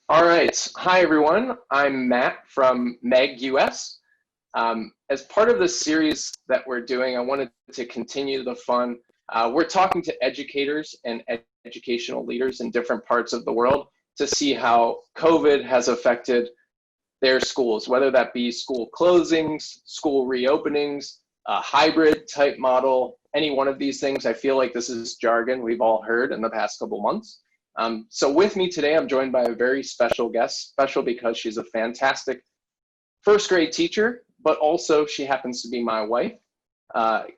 All right. Hi, everyone. I'm Matt from Meg US. As part of the series that we're doing, I wanted to continue the fun. We're talking to educators and educational leaders in different parts of the world to see how COVID has affected their schools, whether that be school closings, school reopenings, a hybrid type model, any one of these things. I feel like this is jargon we've all heard in the past couple months. So with me today, I'm joined by a very special guest, special because she's a fantastic first grade teacher, but also she happens to be my wife.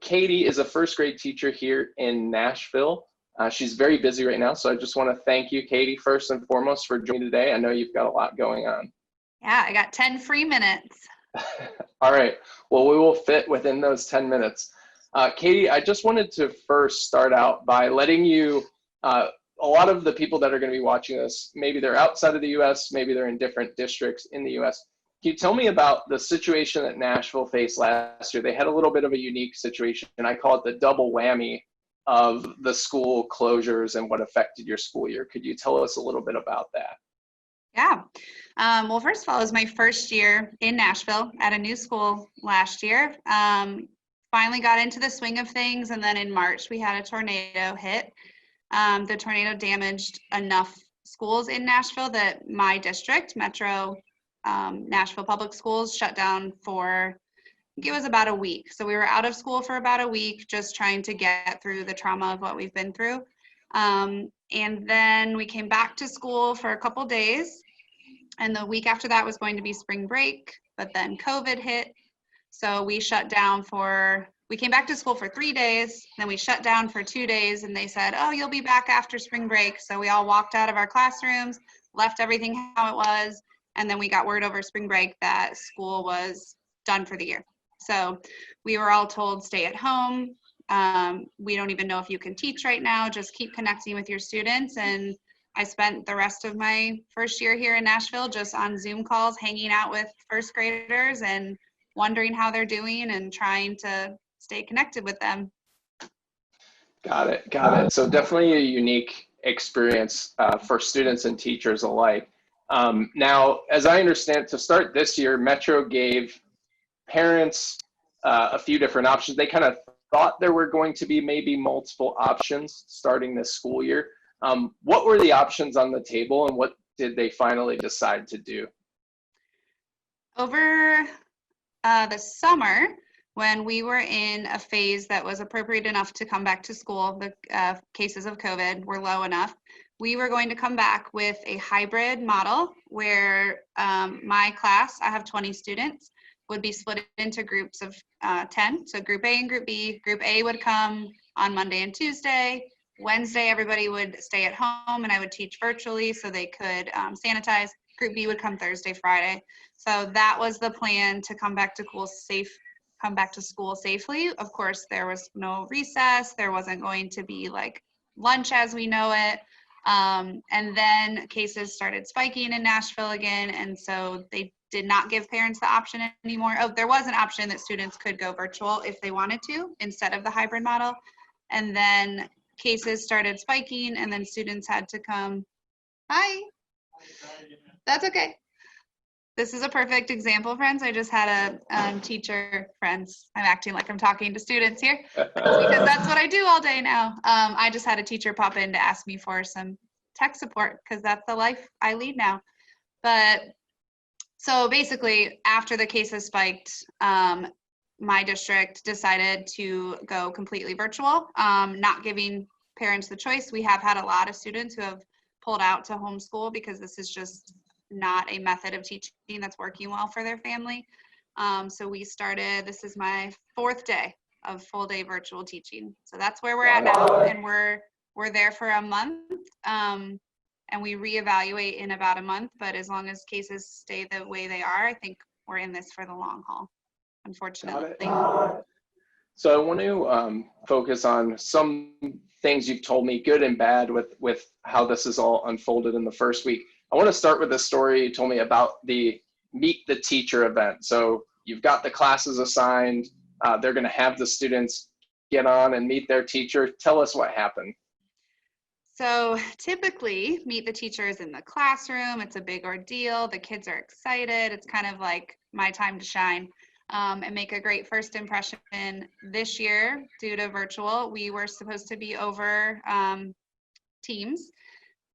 Katie is a first grade teacher here in Nashville. She's very busy right now, so I just want to thank you, Katie, first and foremost, for joining today. I know you've got a lot going on. Yeah, I got 10 free minutes. All right, well, we will fit within those 10 minutes. Katie, I just wanted to first start out by letting you, a lot of the people that are going to be watching this, maybe they're outside of the US, maybe they're in different districts in the US. Can you tell me about the situation that Nashville faced last year? They had a little bit of a unique situation, and I call it the double whammy of the school closures and what affected your school year. Could you tell us a little bit about that? Yeah. Well, first of all, it was my first year in Nashville at a new school last year. Finally got into the swing of things, and then in March we had a tornado hit. The tornado damaged enough schools in Nashville that my district, Metro Nashville Public Schools, shut down for, I think it was about a week. So we were out of school for about a week, just trying to get through the trauma of what we've been through. And then we came back to school for a couple days, and the week after that was going to be spring break, but then COVID hit. So we shut down we came back to school for 3 days, then we shut down for 2 days, and they said, oh, you'll be back after spring break. So we all walked out of our classrooms, left everything how it was, and then we got word over spring break that school was done for the year. So we were all told, stay at home. We don't even know if you can teach right now, just keep connecting with your students. And I spent the rest of my first year here in Nashville just on Zoom calls, hanging out with first graders and wondering how they're doing and trying to stay connected with them. Got it. So definitely a unique experience for students and teachers alike. Now, as I understand, to start this year, Metro gave parents a few different options. They kind of thought there were going to be maybe multiple options starting this school year. What were the options on the table, and what did they finally decide to do? Over the summer, when we were in a phase that was appropriate enough to come back to school, the cases of COVID were low enough, we were going to come back with a hybrid model where my class, I have 20 students, would be split into groups of 10. So group A and group B. Group A would come on Monday and Tuesday. Wednesday, everybody would stay at home and I would teach virtually so they could sanitize. Group B would come Thursday, Friday. So that was the plan, to come back to school safely. Of course, there was no recess. There wasn't going to be like lunch as we know it. And then cases started spiking in Nashville again. And so they did not give parents the option anymore. Oh, there was an option that students could go virtual if they wanted to instead of the hybrid model. And then cases started spiking, and then students had to come. Hi. That's okay. This is a perfect example, friends. I just had a teacher, friends. I'm acting like I'm talking to students here because that's what I do all day now. I just had a teacher pop in to ask me for some tech support because that's the life I lead now. But so basically, after the cases spiked, my district decided to go completely virtual, not giving parents the choice. We have had a lot of students who have pulled out to homeschool because this is just not a method of teaching that's working well for their family. So we started, this is my 4th day of full day virtual teaching. So that's where we're at now, and we're there for a month. And we reevaluate in about a month, but as long as cases stay the way they are, I think we're in this for the long haul, unfortunately. So I want to focus on some things you've told me, good and bad, with how this is all unfolded in the first week. I want to start with a story you told me about the Meet the Teacher event. So you've got the classes assigned. They're going to have the students get on and meet their teacher. Tell us what happened. So typically, meet the teachers in the classroom. It's a big ordeal. The kids are excited. It's kind of like my time to shine, and make a great first impression. This year, due to virtual, we were supposed to be over Teams.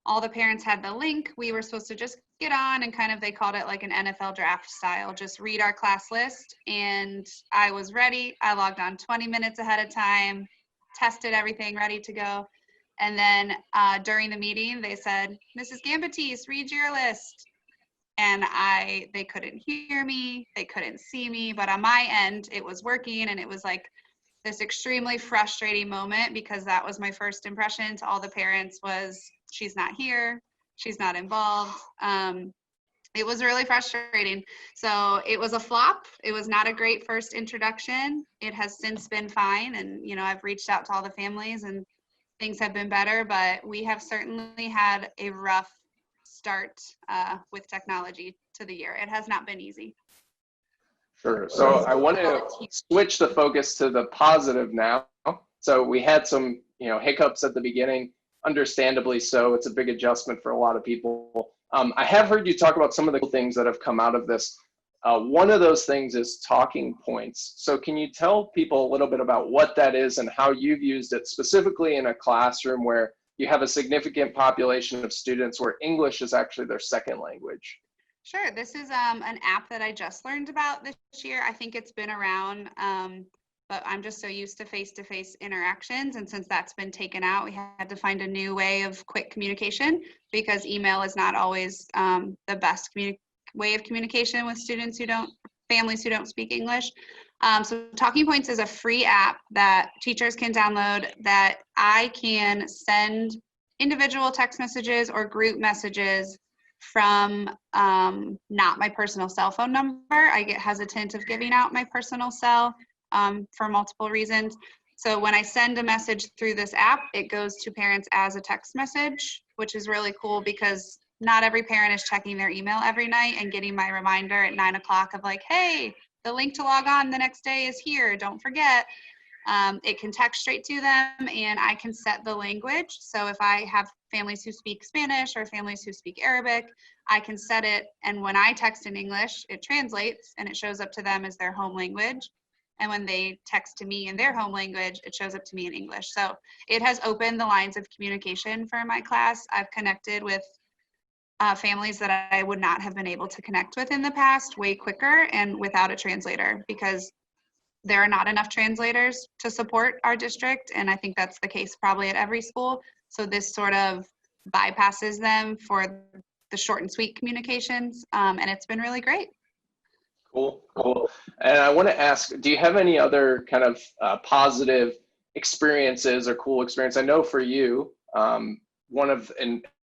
All the parents had the link. We were supposed to just get on and kind of, they called it like an NFL draft style, just read our class list. And I was ready. I logged on 20 minutes ahead of time, tested everything, ready to go. And then during the meeting, they said, Mrs. Gambatese, read your list. And they couldn't hear me, they couldn't see me, but on my end, it was working. And it was like this extremely frustrating moment, because that was my first impression to all the parents was, she's not here, she's not involved. It was really frustrating. So it was a flop. It was not a great first introduction. It has since been fine. And, you know, I've reached out to all the families and things have been better, but we have certainly had a rough start with technology to the year. It has not been easy. Sure. So I want to switch the focus to the positive now. So we had some, hiccups at the beginning, understandably so. It's a big adjustment for a lot of people. I have heard you talk about some of the cool things that have come out of this. One of those things is talking points. So can you tell people a little bit about what that is and how you've used it specifically in a classroom where you have a significant population of students where English is actually their second language? Sure. This is an app that I just learned about this year. I think it's been around, but I'm just so used to face-to-face interactions. And since that's been taken out, we had to find a new way of quick communication, because email is not always the best way of communication with families who don't speak English. So Talking Points is a free app that teachers can download that I can send individual text messages or group messages from not my personal cell phone number. I get hesitant of giving out my personal cell for multiple reasons. So when I send a message through this app, it goes to parents as a text message, which is really cool because not every parent is checking their email every night and getting my reminder at 9 o'clock of like, hey, the link to log on the next day is here, don't forget. It can text straight to them, and I can set the language. So if I have families who speak Spanish or families who speak Arabic, I can set it, and when I text in English, it translates and it shows up to them as their home language. And when they text to me in their home language, it shows up to me in English. So it has opened the lines of communication for my class. I've connected with families that I would not have been able to connect with in the past way quicker and without a translator, because there are not enough translators to support our district. And I think that's the case probably at every school. So this sort of bypasses them for the short and sweet communications. And it's been really great. Cool. And I want to ask, do you have any other kind of positive experiences or cool experience? I know for you,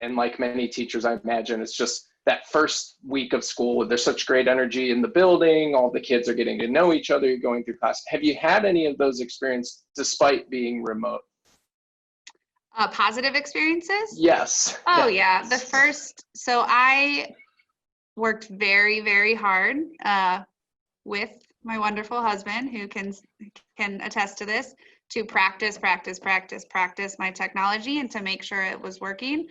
and like many teachers, I imagine, it's just that first week of school, there's such great energy in the building, all the kids are getting to know each other, you're going through class. Have you had any of those experiences despite being remote? Positive experiences? Yes. Oh yeah. So I worked very, very hard with my wonderful husband, who can attest to this, to practice my technology and to make sure it was working.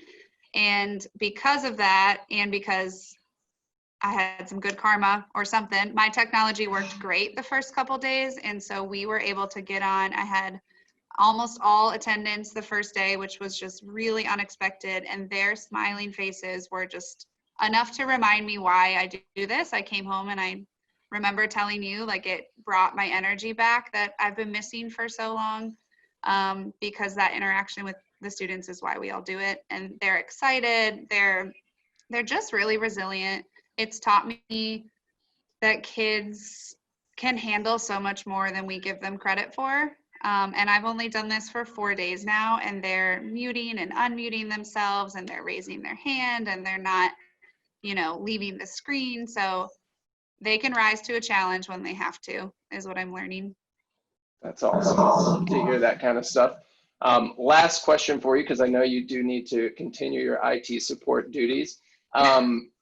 And because of that, and because I had some good karma or something, my technology worked great the first couple days. And so we were able to get on. I had almost all attendance the first day, which was just really unexpected. And their smiling faces were just enough to remind me why I do this. I came home and I remember telling you, like, it brought my energy back that I've been missing for so long, because that interaction with the students is why we all do it. And they're excited. They're just really resilient. It's taught me that kids can handle so much more than we give them credit for. And I've only done this for 4 days now, and they're muting and unmuting themselves, and they're raising their hand, and they're not, leaving the screen. So they can rise to a challenge when they have to, is what I'm learning. That's awesome to hear that kind of stuff. Last question for you, because I know you do need to continue your IT support duties.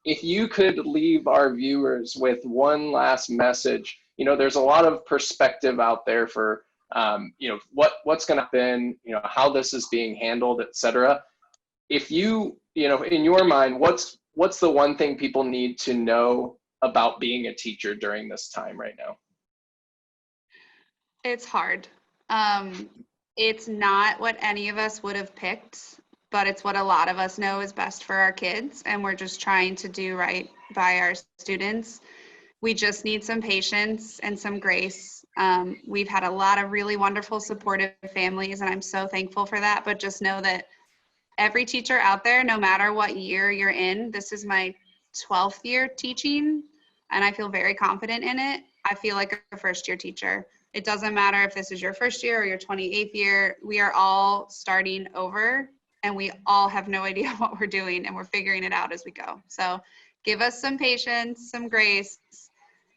If you could leave our viewers with one last message, there's a lot of perspective out there for, what's going to happen, how this is being handled, et cetera. if in your mind, what's the one thing people need to know about being a teacher during this time right now? It's hard. It's not what any of us would have picked, but it's what a lot of us know is best for our kids, and we're just trying to do right by our students. We just need some patience and some grace. We've had a lot of really wonderful, supportive families, and I'm so thankful for that. But just know that every teacher out there, no matter what year you're in, this is my 12th year teaching, and I feel very confident in it. I feel like a first-year teacher. It doesn't matter if this is your first year or your 28th year. We are all starting over, and we all have no idea what we're doing, and we're figuring it out as we go. So give us some patience, some grace,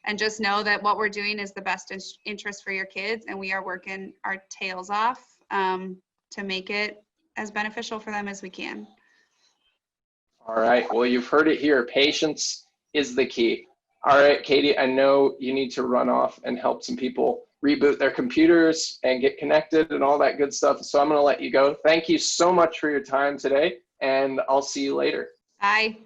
and just know that what we're doing is the best interest for your kids, and we are working our tails off to make it as beneficial for them as we can. All right, well, you've heard it here. Patience is the key. All right, Katie, I know you need to run off and help some people reboot their computers and get connected and all that good stuff. So I'm going to let you go. Thank you so much for your time today, and I'll see you later. Bye.